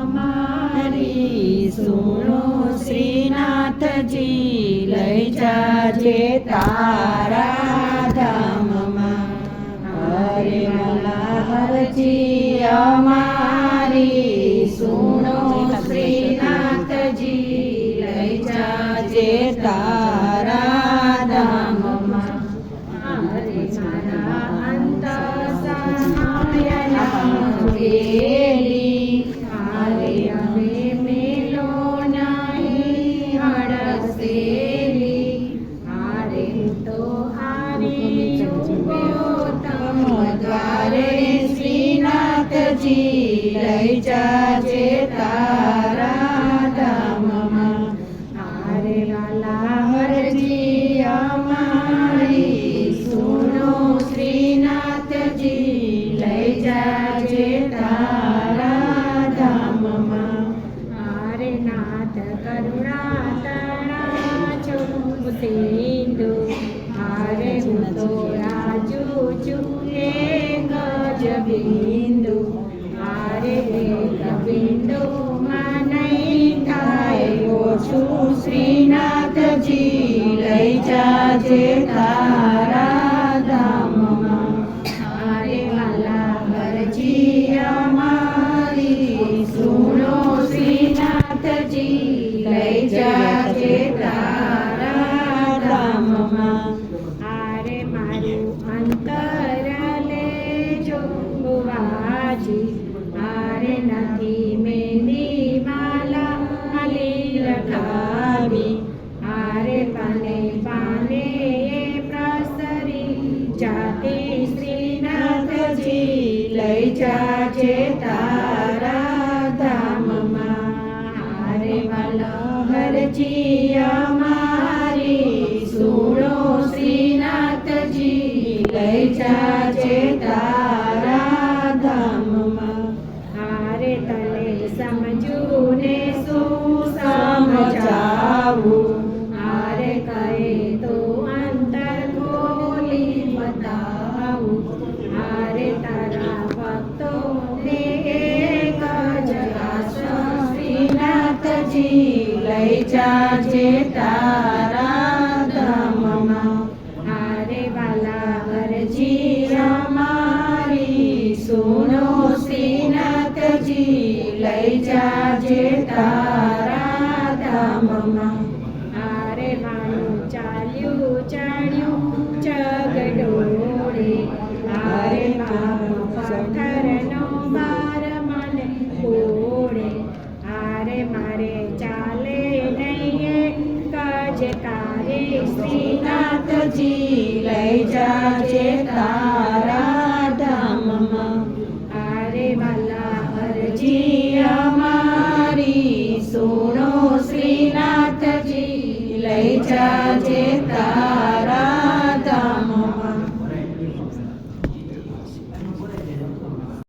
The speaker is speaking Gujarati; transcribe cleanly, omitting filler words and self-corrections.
અમારી સુનો શ્રીનાથજી લઈ જાજે તારા ધામમાં. હરે મલ્હારજી અમારી સુનો શ્રીનાથજી લઈ જાજે તારા ધામમાં. હરે મારા અંતઃસહાયના કેલી હારે હવે મેલો નહીં હડસેલી. હારે તો હારી તમ દ્વારે શ્રીનાથજી લઈ જાજે તારા ધામમાં. હારે વાલા હરજી અમારી સુનો શ્રીનાથજી લઈ જાજે તારા ધામમાં. હારે નાથ કરુણા તણા છું સિંધુ. હારે હું તો રાજુ છું એક જ બિંદુ. હારે એક બિંદુ માં નહીં થાય ઓછું શ્રીનાથજી લઈ જાજે તારા ધામમાં. હારે વાલા હરજી અમારી સુનો શ્રીનાથજી લઈ જાજે તારા ધામમાં. હારે મારું અંતર લેજો બુવાજી. હારે નથી મેંદી માલા અલી લગાવી. હારે પાને પાને પ્રસરી જાતે શ્રીનાથજી લઈ જાજે તારા ધામમાં. હારે વલ્લભજી અમારી સુનો શ્રીનાથજી લઈ જાજે તારા ધામમાં. હારે તને સમજું ને શું સમજાવું. હારે કહે તો અંતર ખોલી બતાવું. હારે તારા ભક્તોને એક જ આશા શ્રીનાથજી લઈ જાજે તારા ધામમાં. હારે વાલા હરજી અમારી સુનો શ્રીનાથજી લઈ જાજે તારા ધામમાં. હારે મારું ચાલ્યું ચડ્યું ચગડોળે. હારે મારો પથ્થરનો બાર મને ઓળે. હારે મારે ચાલે નહીં કજ કારે શ્રીનાથજી લઈ જાજે તારા ધામમાં. હારે વાલા હરજી અમારી સુનો શ્રીનાથજી લઈ જાજે તારા